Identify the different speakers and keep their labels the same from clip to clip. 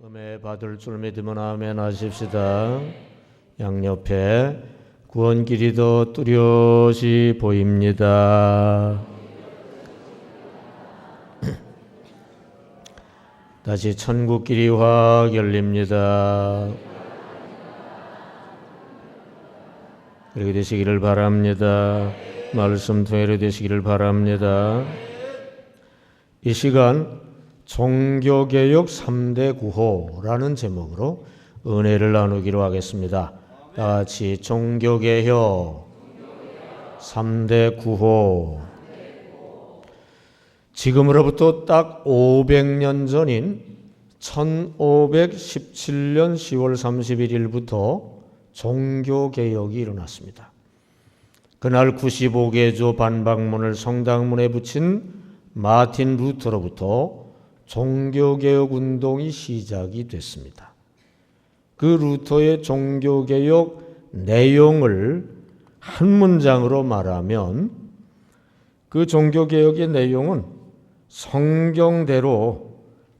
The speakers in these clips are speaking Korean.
Speaker 1: 은혜 받을 줄 믿으면 아멘 하십시다. 양옆에 구원길이 더 뚜렷이 보입니다. 다시 천국길이 확 열립니다. 그렇게 되시기를 바랍니다. 말씀 통해로 되시기를 바랍니다. 이 시간 종교개혁 3대 구호라는 제목으로 은혜를 나누기로 하겠습니다. 다같이 종교개혁 3대 구호. 지금으로부터 딱 500년 전인 1517년 10월 31일부터 종교개혁이 일어났습니다. 그날 95개조 반박문을 성당문에 붙인 마틴 루터로부터 종교개혁 운동이 시작이 됐습니다. 그 루터의 종교개혁 내용을 한 문장으로 말하면 그 종교개혁의 내용은 성경대로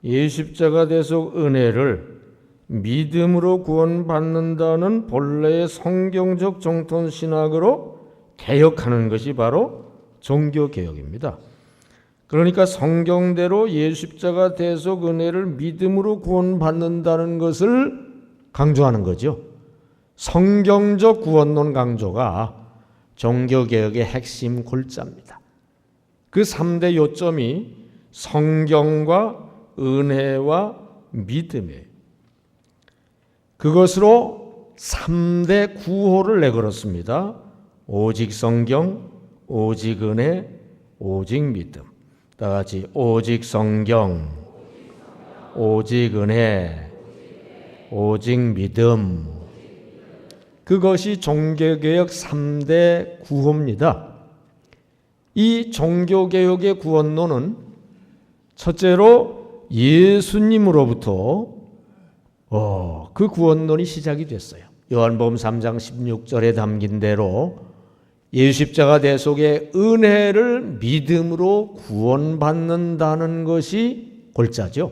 Speaker 1: 예십자가 대속 은혜를 믿음으로 구원받는다는 본래의 성경적 정통 신학으로 개혁하는 것이 바로 종교개혁입니다. 그러니까 성경대로 예십자가 대속 은혜를 믿음으로 구원받는다는 것을 강조하는 거죠. 성경적 구원론 강조가 종교개혁의 핵심 골자입니다. 그 3대 요점이 성경과 은혜와 믿음이에요. 그것으로 3대 구호를 내걸었습니다. 오직 성경, 오직 은혜, 오직 믿음. 다같이 오직 성경, 오직 은혜, 오직 믿음. 그것이 종교개혁 3대 구호입니다. 이 종교개혁의 구원론은 첫째로 예수님으로부터 그 구원론이 시작이 됐어요. 요한복음 3장 16절에 담긴 대로 예수십자가 대속의 은혜를 믿음으로 구원받는다는 것이 골자죠.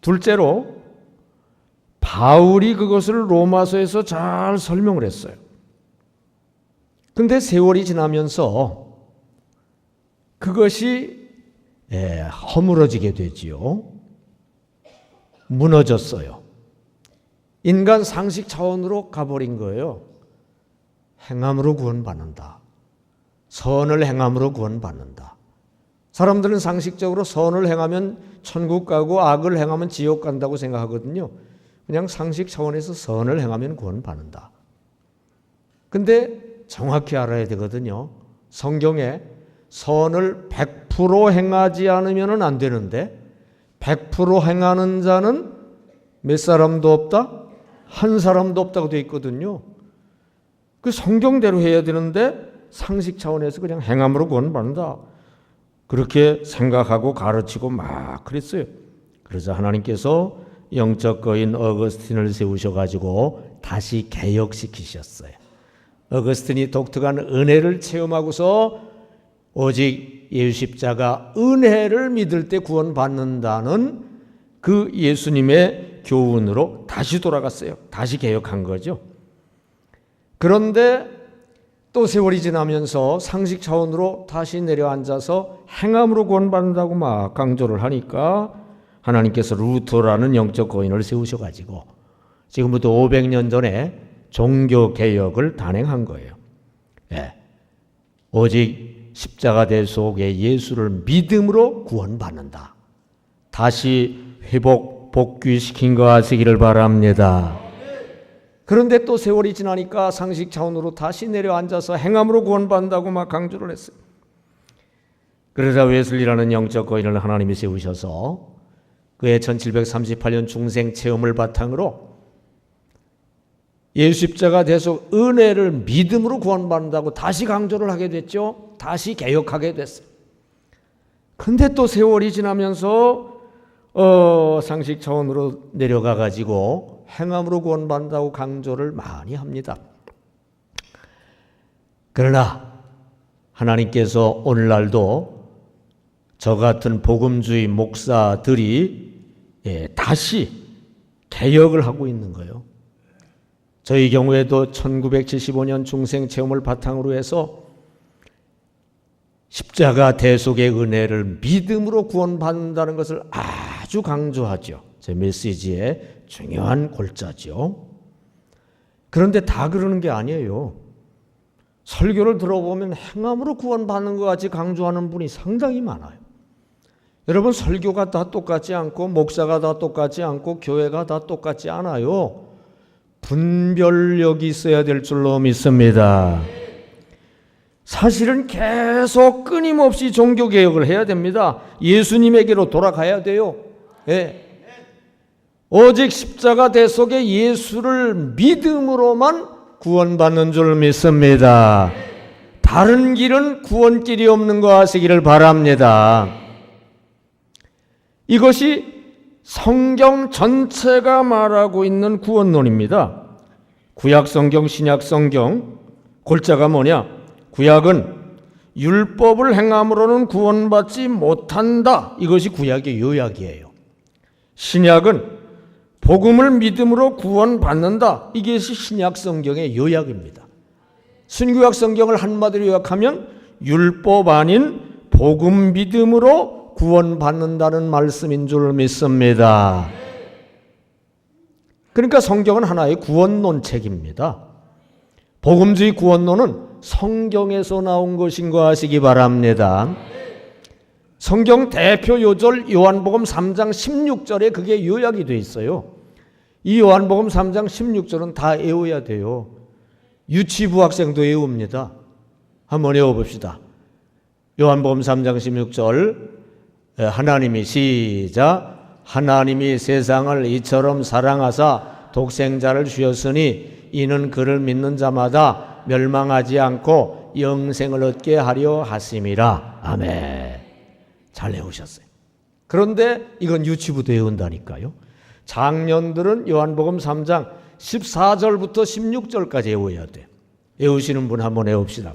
Speaker 1: 둘째로 바울이 그것을 로마서에서 잘 설명을 했어요. 근데 세월이 지나면서 그것이 허물어지게 되지요. 무너졌어요. 인간 상식 차원으로 가버린 거예요. 행함으로 구원받는다. 선을 행함으로 구원받는다. 사람들은 상식적으로 선을 행하면 천국 가고 악을 행하면 지옥 간다고 생각하거든요. 그냥 상식 차원에서 선을 행하면 구원받는다. 근데 정확히 알아야 되거든요. 성경에 선을 100% 행하지 않으면 안 되는데 100% 행하는 자는 몇 사람도 없다? 한 사람도 없다고 되어 있거든요. 그 성경대로 해야 되는데 상식 차원에서 그냥 행함으로 구원받는다. 그렇게 생각하고 가르치고 막 그랬어요. 그래서 하나님께서 영적 거인 어거스틴을 세우셔가지고 다시 개혁시키셨어요. 어거스틴이 독특한 은혜를 체험하고서 오직 예수십자가 은혜를 믿을 때 구원받는다는 그 예수님의 교훈으로 다시 돌아갔어요. 다시 개혁한 거죠. 그런데 또 세월이 지나면서 상식 차원으로 다시 내려앉아서 행함으로 구원받는다고 막 강조를 하니까 하나님께서 루터라는 영적 거인을 세우셔가지고 지금부터 500년 전에 종교개혁을 단행한 거예요. 오직 십자가 대속의 예수를 믿음으로 구원받는다. 다시 회복, 복귀시킨 거 아시기를 바랍니다. 그런데 또 세월이 지나니까 상식 차원으로 다시 내려앉아서 행함으로 구원받는다고 막 강조를 했어요. 그러자 웨슬리라는 영적 거인을 하나님이 세우셔서 그의 1738년 중생 체험을 바탕으로 예수 십자가 대속 은혜를 믿음으로 구원받는다고 다시 강조를 하게 됐죠. 다시 개혁하게 됐어요. 근데 또 세월이 지나면서 상식 차원으로 내려가 가지고 행함으로 구원받는다고 강조를 많이 합니다. 그러나 하나님께서 오늘날도 저 같은 복음주의 목사들이 다시 개혁을 하고 있는 거예요. 저희 경우에도 1975년 중생 체험을 바탕으로 해서 십자가 대속의 은혜를 믿음으로 구원받는다는 것을 아주 강조하죠. 제 메시지의 중요한 골자죠. 그런데 다 그러는 게 아니에요. 설교를 들어보면 행함으로 구원받는 것 같이 강조하는 분이 상당히 많아요. 여러분, 설교가 다 똑같지 않고 목사가 다 똑같지 않고 교회가 다 똑같지 않아요. 분별력이 있어야 될 줄로 믿습니다. 사실은 계속 끊임없이 종교개혁을 해야 됩니다. 예수님에게로 돌아가야 돼요. 오직 십자가 대속의 예수를 믿음으로만 구원받는 줄 믿습니다. 다른 길은 구원길이 없는 거 아시기를 바랍니다. 이것이 성경 전체가 말하고 있는 구원론입니다. 구약성경, 신약성경, 골자가 뭐냐? 구약은 율법을 행함으로는 구원받지 못한다. 이것이 구약의 요약이에요. 신약은 복음을 믿음으로 구원받는다. 이것이 신약성경의 요약입니다. 신구약 성경을 한마디로 요약하면 율법 아닌 복음 믿음으로 구원받는다는 말씀인 줄 믿습니다. 그러니까 성경은 하나의 구원론 책입니다. 복음주의 구원론은 성경에서 나온 것인 거 아시기 바랍니다. 성경 대표 요절 요한복음 3장 16절에 그게 요약이 되어 있어요. 이 요한복음 3장 16절은 다 외워야 돼요. 유치부 학생도 외웁니다. 한번 외워봅시다. 요한복음 3장 16절 하나님이 시작. 하나님이 세상을 이처럼 사랑하사 독생자를 주셨으니 이는 그를 믿는 자마다 멸망하지 않고 영생을 얻게 하려 하심이라. 아멘. 잘 외우셨어요. 그런데 이건 유치부도 외운다니까요. 장년들은 요한복음 3장 14절부터 16절까지 외워야 돼요. 외우시는 분 한번 외웁시다.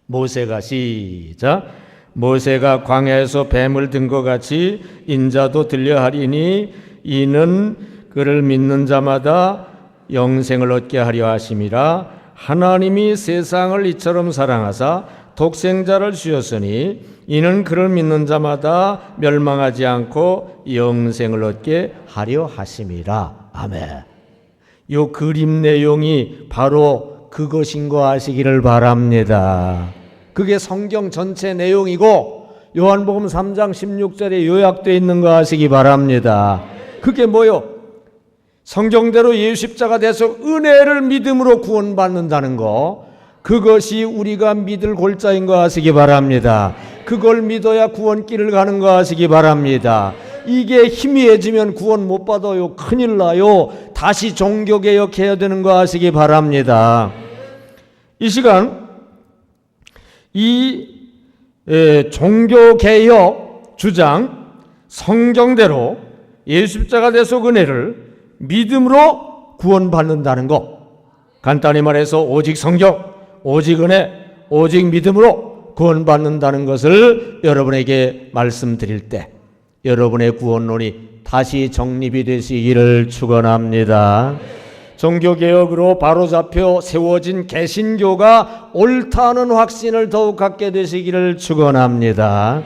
Speaker 1: 모세가 시작. 모세가 광야에서 뱀을 든 것 같이 인자도 들려하리니 이는 그를 믿는 자마다 영생을 얻게 하려 하심이라. 하나님이 세상을 이처럼 사랑하사 독생자를 주셨으니 이는 그를 믿는 자마다 멸망하지 않고 영생을 얻게 하려 하심이라. 아멘. 요 그림 내용이 바로 그것인 거 아시기를 바랍니다. 그게 성경 전체 내용이고 요한복음 3장 16절에 요약되어 있는 거 아시기 바랍니다. 그게 뭐요? 성경대로 예수 십자가 돼서 은혜를 믿음으로 구원받는다는 거, 그것이 우리가 믿을 골자인 거 아시기 바랍니다. 그걸 믿어야 구원길을 가는 거 아시기 바랍니다. 이게 희미해지면 구원 못 받아요. 큰일 나요. 다시 종교개혁해야 되는 거 아시기 바랍니다. 이 시간 이 종교개혁 주장, 성경대로 예수 십자가 대속 은혜를 믿음으로 구원받는다는 것, 간단히 말해서 오직 성경, 오직 은혜, 오직 믿음으로 구원받는다는 것을 여러분에게 말씀드릴 때 여러분의 구원론이 다시 정립이 되시기를 축원합니다. 종교개혁으로 바로잡혀 세워진 개신교가 옳다는 확신을 더욱 갖게 되시기를 축원합니다.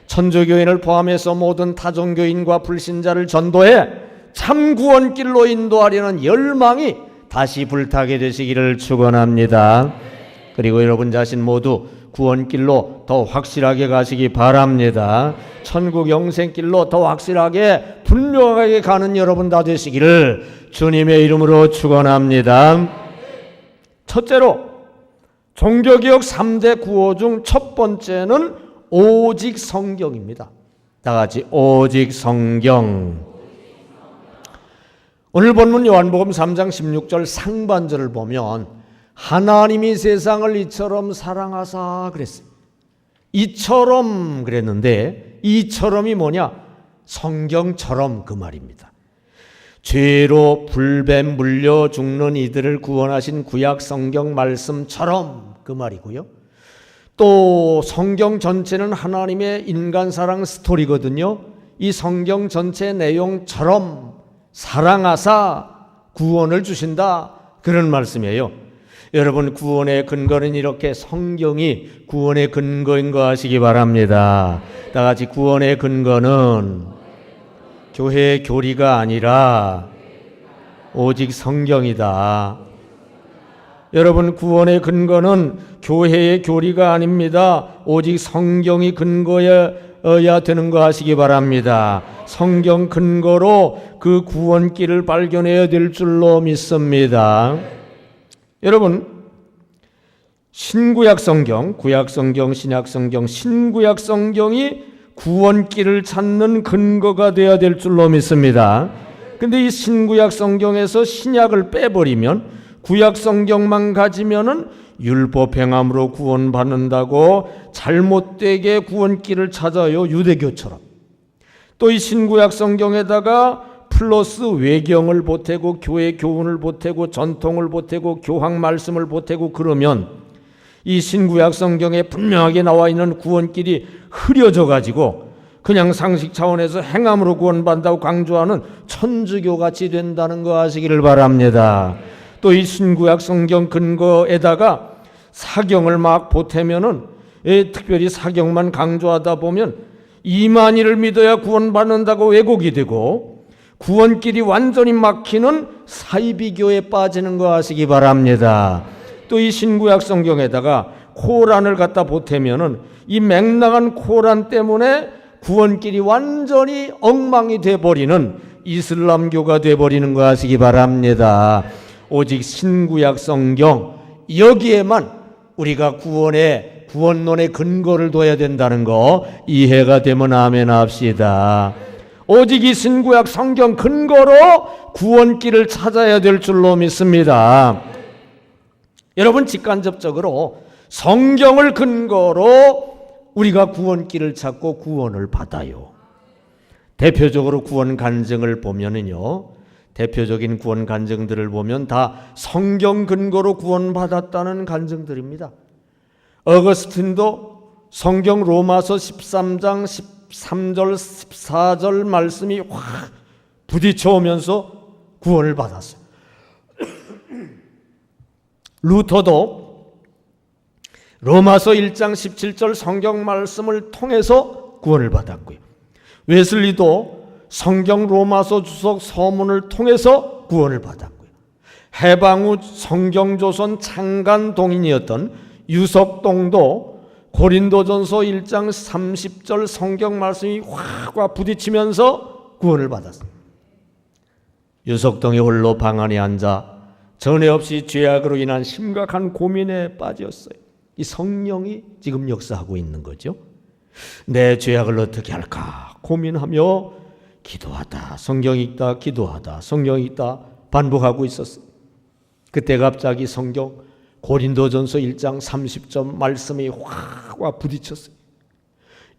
Speaker 1: 천주교인을 포함해서 모든 타종교인과 불신자를 전도해 참 구원길로 인도하려는 열망이 다시 불타게 되시기를 축원합니다. 그리고 여러분 자신 모두 구원길로 더 확실하게 가시기 바랍니다. 천국 영생길로 더 확실하게 분명하게 가는 여러분 다 되시기를 주님의 이름으로 축원합니다. 첫째로 종교개혁 3대 구호 중 첫 번째는 오직 성경입니다. 다 같이 오직 성경. 오늘 본문 요한복음 3장 16절 상반절을 보면 하나님이 세상을 이처럼 사랑하사 그랬어요. 이처럼 그랬는데 이처럼이 뭐냐? 성경처럼 그 말입니다. 죄로 불뱀 물려 죽는 이들을 구원하신 구약 성경 말씀처럼 그 말이고요. 또 성경 전체는 하나님의 인간 사랑 스토리거든요. 이 성경 전체 내용처럼 사랑하사 구원을 주신다, 그런 말씀이에요. 여러분, 구원의 근거는 이렇게 성경이 구원의 근거인 거 아시기 바랍니다. 다 같이 구원의 근거는 교회의 교리가 아니라 오직 성경이다. 여러분, 구원의 근거는 교회의 교리가 아닙니다. 오직 성경이 근거여야 되는 거 아시기 바랍니다. 성경 근거로 그 구원길을 발견해야 될 줄로 믿습니다. 여러분, 신구약 성경, 구약 성경, 신약 성경, 신구약 성경이 구원길을 찾는 근거가 되어야 될 줄로 믿습니다. 근데 이 신구약 성경에서 신약을 빼버리면, 구약 성경만 가지면은 율법 행함으로 구원받는다고 잘못되게 구원길을 찾아요, 유대교처럼. 또 이 신구약 성경에다가 플러스 외경을 보태고 교회 교훈을 보태고 전통을 보태고 교학 말씀을 보태고 그러면 이 신구약 성경에 분명하게 나와 있는 구원길이 흐려져 가지고 그냥 상식 차원에서 행함으로 구원받는다고 강조하는 천주교같이 된다는 거 아시기를 바랍니다. 또 이 신구약 성경 근거에다가 사경을 막 보태면은, 특별히 사경만 강조하다 보면 이만희를 믿어야 구원받는다고 왜곡이 되고 구원길이 완전히 막히는 사이비교에 빠지는 거 아시기 바랍니다. 또 이 신구약 성경에다가 코란을 갖다 보태면은 이 맹랑한 코란 때문에 구원길이 완전히 엉망이 돼버리는 이슬람교가 돼버리는 거 아시기 바랍니다. 오직 신구약 성경, 여기에만 우리가 구원론의 근거를 둬야 된다는 거 이해가 되면 아멘 합시다. 오직 이 신구약 성경 근거로 구원길을 찾아야 될 줄로 믿습니다. 여러분, 직간접적으로 성경을 근거로 우리가 구원길을 찾고 구원을 받아요. 대표적으로 구원 간증을 보면은요, 대표적인 구원 간증들을 보면 다 성경 근거로 구원받았다는 간증들입니다. 어거스틴도 성경 로마서 13장 13절 14절 말씀이 확 부딪혀오면서 구원을 받았어요. 루터도 로마서 1장 17절 성경 말씀을 통해서 구원을 받았고요. 웨슬리도 성경 로마서 주석 서문을 통해서 구원을 받았고요. 해방 후 성경조선 창간 동인이었던 유석동도 고린도전서 1장 30절 성경 말씀이 확 부딪히면서 구원을 받았습니다. 유석동이 홀로 방 안에 앉아 전에 없이 죄악으로 인한 심각한 고민에 빠졌어요. 이 성령이 지금 역사하고 있는 거죠. 내 죄악을 어떻게 할까 고민하며 기도하다 성경 읽다 기도하다 성경 읽다 반복하고 있었어요. 그때 갑자기 성경 고린도전서 1장 30절 말씀이 확 부딪혔어요.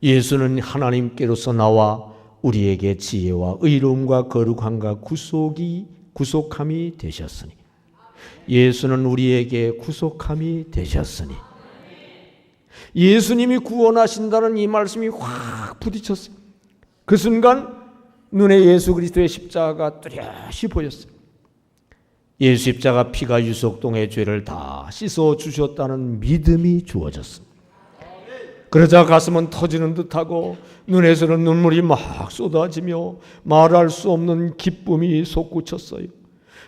Speaker 1: 예수는 하나님께로서 나와 우리에게 지혜와 의로움과 거룩함과 구속함이 되셨으니, 예수는 우리에게 구속함이 되셨으니, 예수님이 구원하신다는 이 말씀이 확 부딪혔어요. 그 순간 눈에 예수 그리스도의 십자가가 뚜렷이 보였어요. 예수 십자가 피가 유석동의 죄를 다 씻어 주셨다는 믿음이 주어졌습니다. 그러자 가슴은 터지는 듯하고 눈에서는 눈물이 막 쏟아지며 말할 수 없는 기쁨이 솟구쳤어요.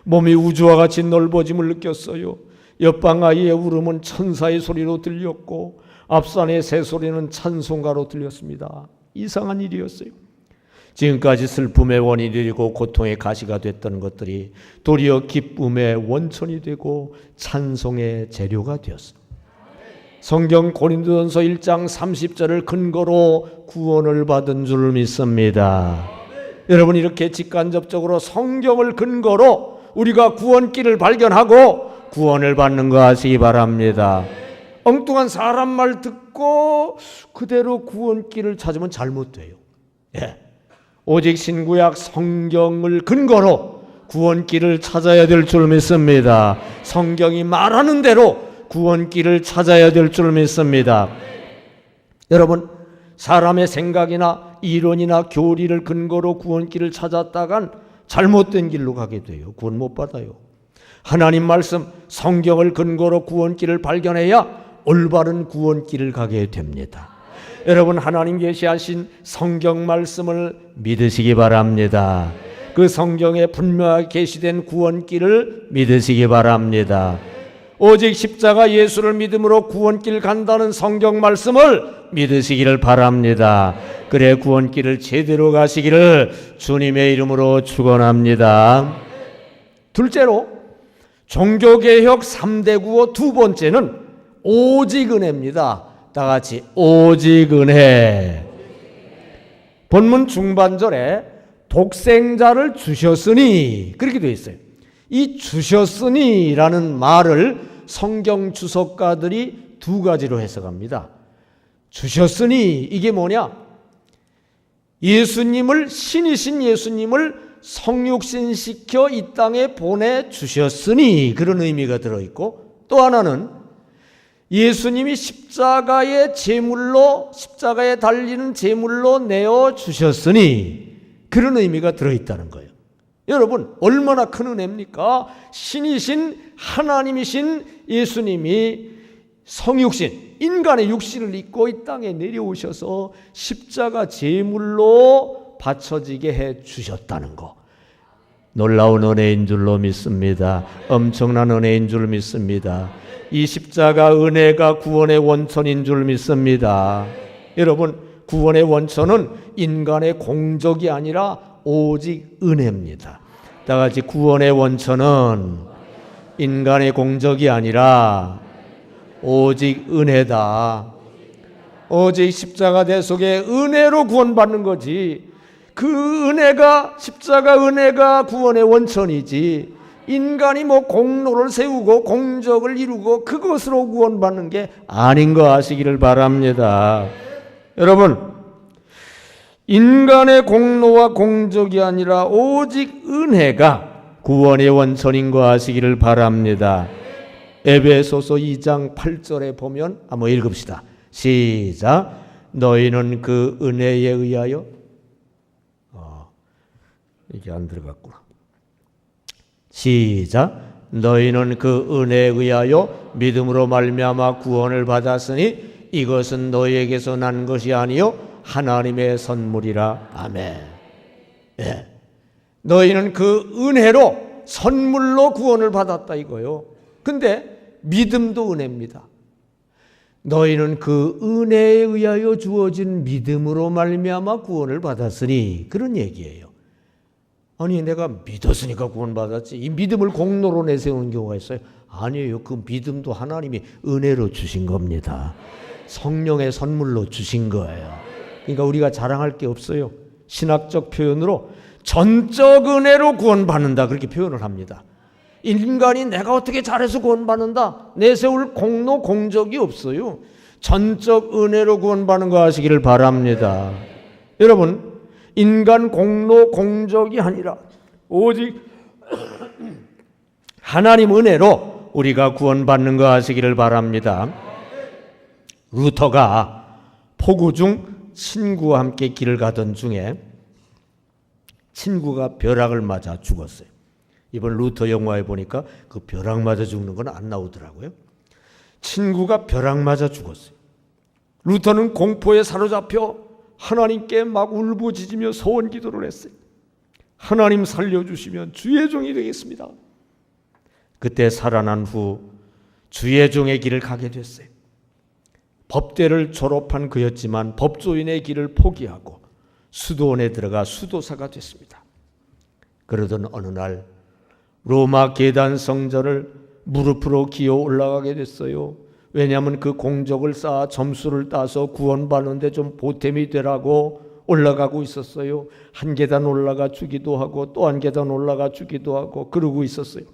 Speaker 1: 몸이 우주와 같이 넓어짐을 느꼈어요. 옆방 아이의 울음은 천사의 소리로 들렸고 앞산의 새소리는 찬송가로 들렸습니다. 이상한 일이었어요. 지금까지 슬픔의 원인이 되고 고통의 가시가 됐던 것들이 도리어 기쁨의 원천이 되고 찬송의 재료가 되었습니다. 성경 고린도전서 1장 30절을 근거로 구원을 받은 줄 믿습니다. 여러분, 이렇게 직간접적으로 성경을 근거로 우리가 구원길을 발견하고 구원을 받는 거 아시기 바랍니다. 엉뚱한 사람 말 듣고 그대로 구원길을 찾으면 잘못돼요. 오직 신구약 성경을 근거로 구원길을 찾아야 될 줄 믿습니다. 성경이 말하는 대로 구원길을 찾아야 될 줄 믿습니다. 여러분, 사람의 생각이나 이론이나 교리를 근거로 구원길을 찾았다간 잘못된 길로 가게 돼요. 구원 못 받아요. 하나님 말씀, 성경을 근거로 구원길을 발견해야 올바른 구원길을 가게 됩니다. 여러분, 하나님 계시하신 성경 말씀을 믿으시기 바랍니다. 그 성경에 분명하게 계시된 구원길을 믿으시기 바랍니다. 오직 십자가 예수를 믿음으로 구원길 간다는 성경 말씀을 믿으시기를 바랍니다. 그래 구원길을 제대로 가시기를 주님의 이름으로 축원합니다. 둘째로 종교개혁 3대 구호 두 번째는 오직 은혜입니다. 다 같이 오직 은혜. 본문 중반절에 독생자를 주셨으니 그렇게 되어 있어요. 이 주셨으니라는 말을 성경 주석가들이 두 가지로 해석합니다. 주셨으니 이게 뭐냐? 예수님을, 신이신 예수님을 성육신시켜 이 땅에 보내주셨으니 그런 의미가 들어있고, 또 하나는 예수님이 십자가의 제물로, 십자가에 달리는 제물로 내어주셨으니 그런 의미가 들어있다는 거예요. 여러분, 얼마나 큰 은혜입니까? 신이신 하나님이신 예수님이 성육신, 인간의 육신을 입고 이 땅에 내려오셔서 십자가 제물로 바쳐지게 해 주셨다는 거. 놀라운 은혜인 줄로 믿습니다. 엄청난 은혜인 줄 믿습니다. 이 십자가 은혜가 구원의 원천인 줄 믿습니다. 여러분, 구원의 원천은 인간의 공적이 아니라 오직 은혜입니다. 다 같이 구원의 원천은 인간의 공적이 아니라 오직 은혜다. 오직 십자가 대속의 은혜로 구원받는 거지. 그 은혜가, 십자가 은혜가 구원의 원천이지, 인간이 뭐 공로를 세우고 공적을 이루고 그것으로 구원받는 게 아닌 거 아시기를 바랍니다. 여러분, 인간의 공로와 공적이 아니라 오직 은혜가 구원의 원천인 거 아시기를 바랍니다. 에베소서 2장 8절에 보면 한번 읽읍시다. 시작. 너희는 그 은혜에 의하여, 이게 안 들어갔구나. 시작. 너희는 그 은혜에 의하여 믿음으로 말미암아 구원을 받았으니 이것은 너희에게서 난 것이 아니요 하나님의 선물이라. 아멘. 예. 너희는 그 은혜로 선물로 구원을 받았다 이거요. 근데 믿음도 은혜입니다. 너희는 그 은혜에 의하여 주어진 믿음으로 말미암아 구원을 받았으니 그런 얘기예요. 아니, 내가 믿었으니까 구원받았지, 이 믿음을 공로로 내세우는 경우가 있어요. 아니에요. 그 믿음도 하나님이 은혜로 주신 겁니다. 성령의 선물로 주신 거예요. 그러니까 우리가 자랑할 게 없어요. 신학적 표현으로 전적 은혜로 구원받는다 그렇게 표현을 합니다. 인간이 내가 어떻게 잘해서 구원받는다, 내세울 공로 공적이 없어요. 전적 은혜로 구원받는 거 아시기를 바랍니다. 여러분, 인간 공로 공적이 아니라 오직 하나님 은혜로 우리가 구원받는 거 아시기를 바랍니다. 루터가 포구 중 친구와 함께 길을 가던 중에 친구가 벼락을 맞아 죽었어요. 이번 루터 영화에 보니까 그 벼락 맞아 죽는 건 안 나오더라고요. 친구가 벼락 맞아 죽었어요. 루터는 공포에 사로잡혀 하나님께 막 울부짖으며 소원 기도를 했어요. 하나님 살려주시면 주의 종이 되겠습니다. 그때 살아난 후 주의 종의 길을 가게 됐어요. 법대를 졸업한 그였지만 법조인의 길을 포기하고 수도원에 들어가 수도사가 됐습니다. 그러던 어느 날 로마 계단 성전을 무릎으로 기어 올라가게 됐어요. 왜냐하면 그 공적을 쌓아 점수를 따서 구원받는데 좀 보탬이 되라고 올라가고 있었어요. 한 계단 올라가 주기도 하고 또 한 계단 올라가 주기도 하고 그러고 있었어요.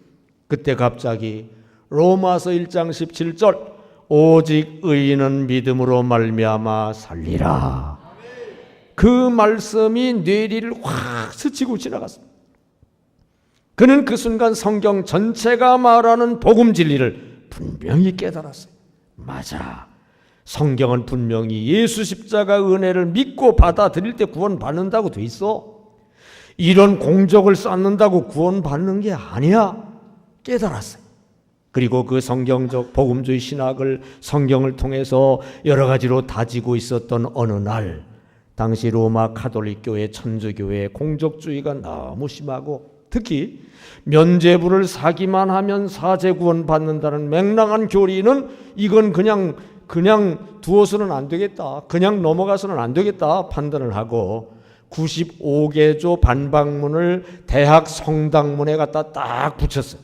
Speaker 1: 그때 갑자기 로마서 1장 17절 오직 의인은 믿음으로 말미암아 살리라. 그 말씀이 뇌리를 확 스치고 지나갔습니다. 그는 그 순간 성경 전체가 말하는 복음 진리를 분명히 깨달았어요. 맞아. 성경은 분명히 예수 십자가 은혜를 믿고 받아들일 때 구원받는다고 돼 있어. 이런 공적을 쌓는다고 구원받는 게 아니야. 깨달았어요. 그리고 그 성경적 복음주의 신학을 성경을 통해서 여러 가지로 다지고 있었던 어느 날, 당시 로마 가톨릭 교회, 천주교회 공적주의가 너무 심하고 특히 면죄부를 사기만 하면 사죄 구원 받는다는 맹랑한 교리는 이건 그냥 두어서는 안 되겠다, 그냥 넘어가서는 안 되겠다 판단을 하고 95개조 반박문을 대학 성당문에 갖다 딱 붙였어요.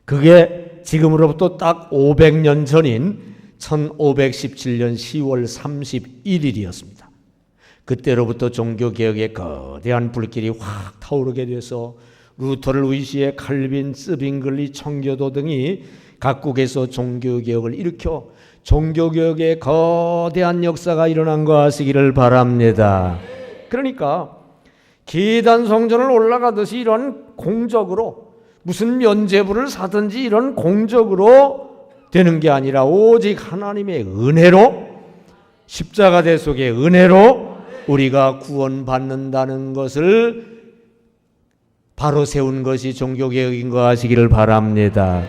Speaker 1: 그게 지금으로부터 딱 500년 전인 1517년 10월 31일이었습니다. 그때로부터 종교개혁의 거대한 불길이 확 타오르게 돼서 루터를 위시해 칼빈, 스빙글리, 청교도 등이 각국에서 종교개혁을 일으켜 종교개혁의 거대한 역사가 일어난 거 아시기를 바랍니다. 그러니까 계단 성전을 올라가듯이 이런 공적으로 무슨 면죄부를 사든지 이런 공적으로 되는 게 아니라 오직 하나님의 은혜로, 십자가대 속의 은혜로 우리가 구원받는다는 것을 바로 세운 것이 종교개혁인 거 아시기를 바랍니다.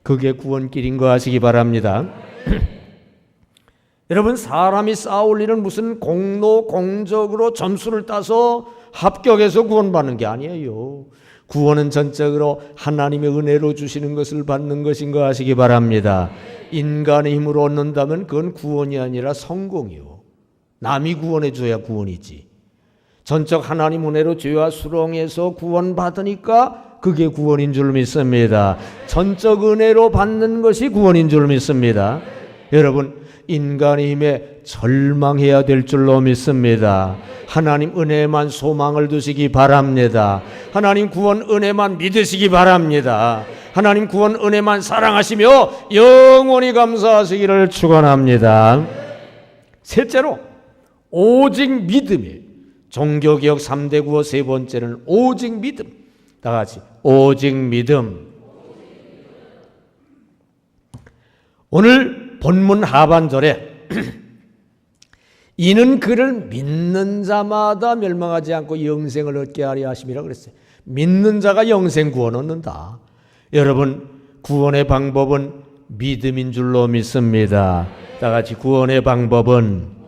Speaker 1: 그게 구원길인 거 아시기 바랍니다. 여러분, 사람이 쌓아올 일은 무슨 공로, 공적으로 점수를 따서 합격해서 구원받는 게 아니에요. 구원은 전적으로 하나님의 은혜로 주시는 것을 받는 것인 거 아시기 바랍니다. 인간의 힘으로 얻는다면 그건 구원이 아니라 성공이요. 남이 구원해 줘야 구원이지. 전적 하나님 은혜로 죄와 수렁에서 구원받으니까 그게 구원인 줄 믿습니다. 전적 은혜로 받는 것이 구원인 줄 믿습니다. 여러분, 인간의 힘에 절망해야 될 줄로 믿습니다. 하나님 은혜만 소망을 두시기 바랍니다. 하나님 구원 은혜만 믿으시기 바랍니다. 하나님 구원 은혜만 사랑하시며 영원히 감사하시기를 축원합니다. 셋째로 오직 믿음이에요. 종교개혁 3대 구호 세 번째는 오직 믿음. 다 같이 오직 믿음. 오늘 본문 하반절에 이는 그를 믿는 자마다 멸망하지 않고 영생을 얻게 하려 하심이라 그랬어요. 믿는 자가 영생 구원 얻는다. 여러분, 구원의 방법은 믿음인 줄로 믿습니다. 다 같이 구원의 방법은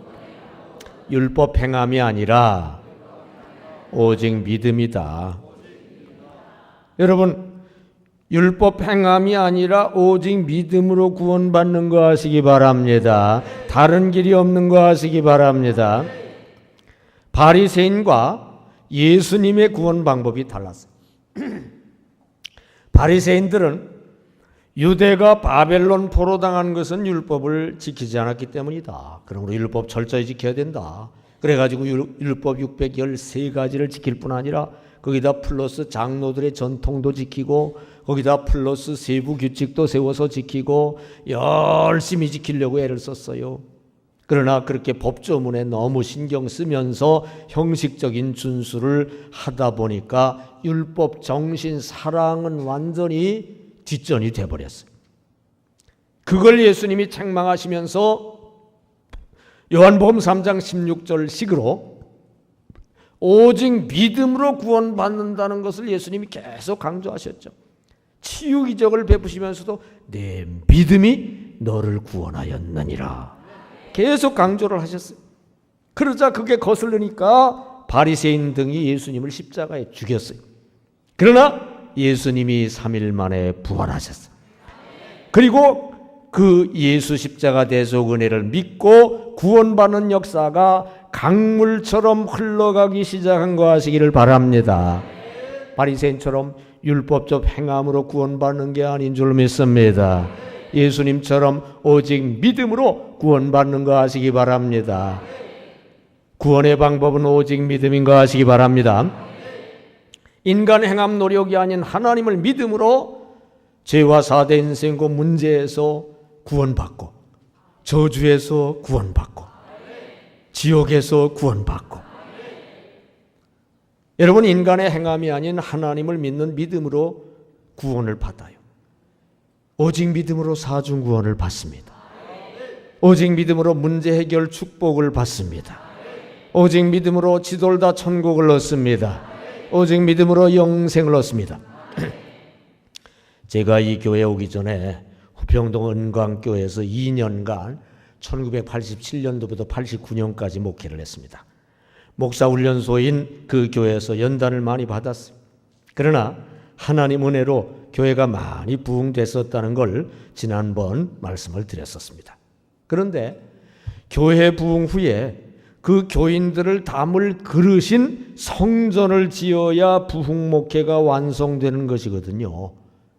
Speaker 1: 율법 행함이 아니라 오직 믿음이다. 여러분, 율법 행함이 아니라 오직 믿음으로 구원받는 거 아시기 바랍니다. 다른 길이 없는 거 아시기 바랍니다. 바리새인과 예수님의 구원 방법이 달랐어요. 바리새인들은 유대가 바벨론 포로당한 것은 율법을 지키지 않았기 때문이다. 그러므로 율법 철저히 지켜야 된다. 그래가지고 율법 613가지를 지킬 뿐 아니라 거기다 플러스 장로들의 전통도 지키고 거기다 플러스 세부 규칙도 세워서 지키고 열심히 지키려고 애를 썼어요. 그러나 그렇게 법조문에 너무 신경 쓰면서 형식적인 준수를 하다 보니까 율법 정신 사랑은 완전히 뒷전이 돼버렸어요. 그걸 예수님이 책망하시면서 요한복음 3장 16절 식으로 오직 믿음으로 구원받는다는 것을 예수님이 계속 강조하셨죠. 치유 기적을 베푸시면서도 내 믿음이 너를 구원하였느니라 계속 강조를 하셨어요. 그러자 그게 거슬리니까 바리새인 등이 예수님을 십자가에 죽였어요. 그러나 예수님이 3일 만에 부활하셨어요. 그리고 그 예수 십자가 대속 은혜를 믿고 구원받는 역사가 강물처럼 흘러가기 시작한 거 아시기를 바랍니다. 바리새인처럼 율법적 행함으로 구원받는 게 아닌 줄 믿습니다. 예수님처럼 오직 믿음으로 구원받는 거 아시기 바랍니다. 구원의 방법은 오직 믿음인 거 아시기 바랍니다. 인간 행함 노력이 아닌 하나님을 믿음으로 죄와 사대 인생고 문제에서 구원받고 저주에서 구원받고 지옥에서 구원받고 여러분, 인간의 행함이 아닌 하나님을 믿는 믿음으로 구원을 받아요. 오직 믿음으로 사중 구원을 받습니다. 오직 믿음으로 문제 해결 축복을 받습니다. 오직 믿음으로 지돌다 천국을 얻습니다. 오직 믿음으로 영생을 얻습니다. 제가 이 교회에 오기 전에 후평동 은광교회에서 2년간 1987년도부터 89년까지 목회를 했습니다. 목사 훈련소인 그 교회에서 연단을 많이 받았어요. 그러나 하나님 은혜로 교회가 많이 부흥됐었다는 걸 지난번 말씀을 드렸었습니다. 그런데 교회 부흥 후에 그 교인들을 담을 그릇인 성전을 지어야 부흥 목회가 완성되는 것이거든요.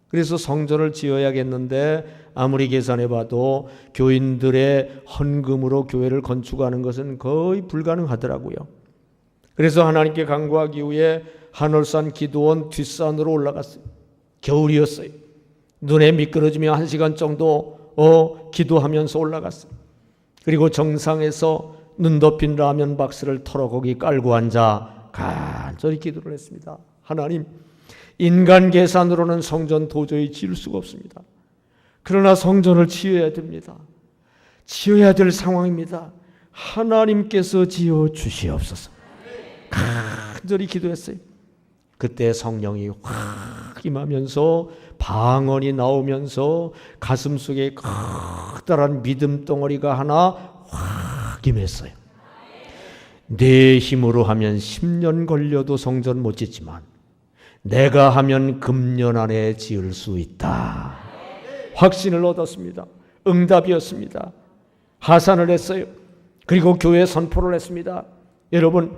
Speaker 1: 그래서 성전을 지어야겠는데 아무리 계산해봐도 교인들의 헌금으로 교회를 건축하는 것은 거의 불가능하더라고요. 그래서 하나님께 간구하기 위해 한월산 기도원 뒷산으로 올라갔어요. 겨울이었어요. 눈에 미끄러지며 1시간 정도 기도하면서 올라갔어요. 그리고 정상에서 눈 덮인 라면 박스를 털어 거기 깔고 앉아 간절히 기도를 했습니다. 하나님, 인간 계산으로는 성전 도저히 지을 수가 없습니다. 그러나 성전을 지어야 됩니다. 지어야 될 상황입니다. 하나님께서 지어 주시옵소서. 간절히 기도했어요. 그때 성령이 확 임하면서 방언이 나오면서 가슴속에 커다란 믿음 덩어리가 하나 확 임했어요. 내 힘으로 하면 10년 걸려도 성전 못 짓지만 내가 하면 금년 안에 지을 수 있다. 확신을 얻었습니다. 응답이었습니다. 하산을 했어요. 그리고 교회 선포를 했습니다. 여러분,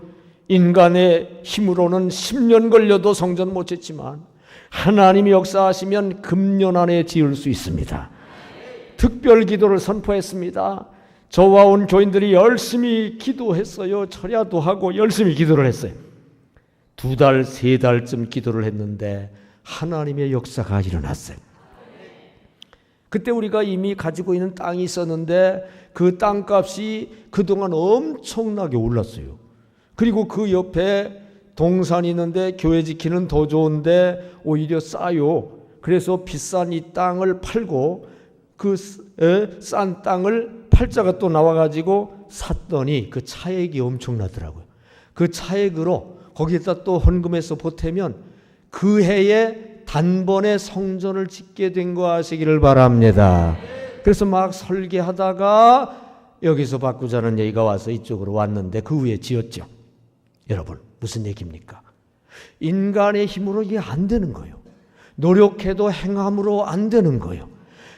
Speaker 1: 인간의 힘으로는 10년 걸려도 성전 못 짓지만 하나님이 역사하시면 금년 안에 지을 수 있습니다. 특별 기도를 선포했습니다. 저와 온 교인들이 열심히 기도했어요. 철야도 하고 열심히 기도를 했어요. 2달, 3달쯤 기도를 했는데 하나님의 역사가 일어났어요. 그때 우리가 이미 가지고 있는 땅이 있었는데 그 땅값이 그동안 엄청나게 올랐어요. 그리고 그 옆에 동산이 있는데 교회 지키는 더 좋은데 오히려 싸요. 그래서 비싼 이 땅을 팔고 그 싼 땅을 팔자가 또 나와가지고 샀더니 그 차액이 엄청나더라고요. 그 차액으로 거기에다 또 헌금해서 보태면 그 해에 단번에 성전을 짓게 된 거 아시기를 바랍니다. 그래서 막 설계하다가 여기서 바꾸자는 얘기가 와서 이쪽으로 왔는데 그 위에 지었죠. 여러분, 무슨 얘기입니까? 인간의 힘으로 이게 안 되는 거예요. 노력해도 행함으로 안 되는 거예요.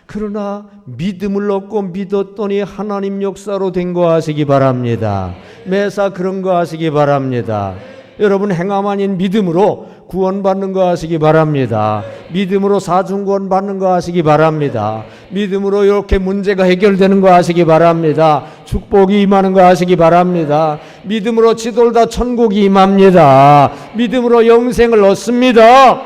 Speaker 1: 그러나 믿음을 얻고 믿었더니 하나님 역사로 된 거 아시기 바랍니다. 매사 그런 거 아시기 바랍니다. 여러분, 행함 아닌 믿음으로 구원받는 거 아시기 바랍니다. 믿음으로 사중구원 받는 거 아시기 바랍니다. 믿음으로 이렇게 문제가 해결되는 거 아시기 바랍니다. 축복이 임하는 거 아시기 바랍니다. 믿음으로 지돌다 천국이 임합니다. 믿음으로 영생을 얻습니다.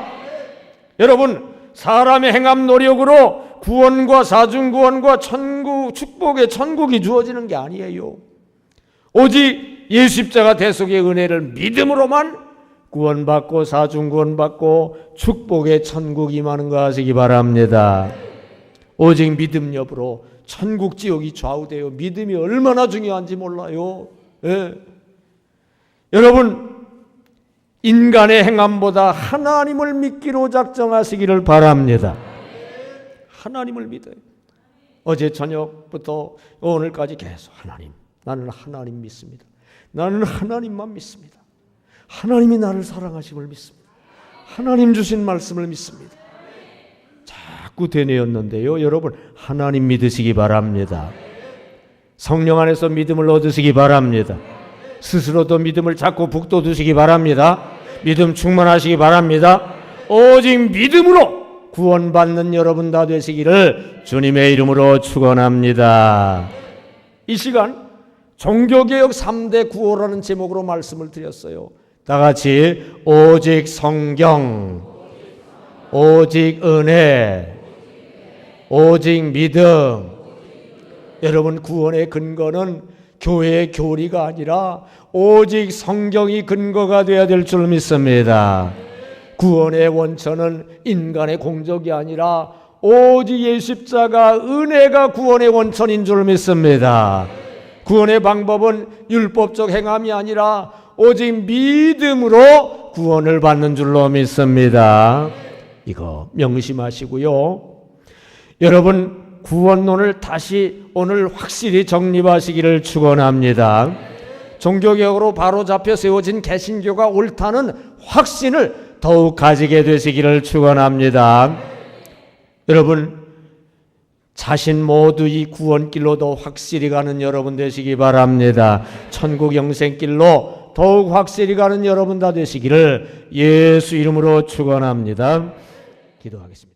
Speaker 1: 여러분, 사람의 행함 노력으로 구원과 사중구원과 천국, 축복의 천국이 주어지는 게 아니에요. 오직 예수 십자가 대속의 은혜를 믿음으로만 구원받고 사중구원받고 축복의 천국이 임하는 거 아시기 바랍니다. 오직 믿음 여부로 천국 지옥이 좌우돼요. 믿음이 얼마나 중요한지 몰라요. 예. 여러분, 인간의 행함보다 하나님을 믿기로 작정하시기를 바랍니다. 하나님을 믿어요. 어제 저녁부터 오늘까지 계속 하나님, 나는 하나님 믿습니다. 나는 하나님만 믿습니다. 하나님이 나를 사랑하심을 믿습니다. 하나님 주신 말씀을 믿습니다. 자꾸 되뇌었는데요. 여러분, 하나님 믿으시기 바랍니다. 성령 안에서 믿음을 얻으시기 바랍니다. 스스로도 믿음을 자꾸 북돋으시기 바랍니다. 믿음 충만하시기 바랍니다. 오직 믿음으로 구원받는 여러분 다 되시기를 주님의 이름으로 축원합니다. 이 시간 종교개혁 3대 구호라는 제목으로 말씀을 드렸어요. 다 같이 오직 성경, 오직 은혜, 오직 믿음. 여러분, 구원의 근거는 교회의 교리가 아니라 오직 성경이 근거가 되어야 될 줄 믿습니다. 구원의 원천은 인간의 공적이 아니라 오직 예수 십자가 은혜가 구원의 원천인 줄 믿습니다. 구원의 방법은 율법적 행함이 아니라 오직 믿음으로 구원을 받는 줄로 믿습니다. 이거 명심하시고요. 여러분, 구원론을 다시 오늘 확실히 정립하시기를 축원합니다. 종교개혁으로 바로잡혀 세워진 개신교가 옳다는 확신을 더욱 가지게 되시기를 축원합니다. 여러분, 자신 모두 이 구원길로 더 확실히 가는 여러분 되시기 바랍니다. 천국 영생길로 더욱 확실히 가는 여러분 다 되시기를 예수 이름으로 축원합니다. 기도하겠습니다.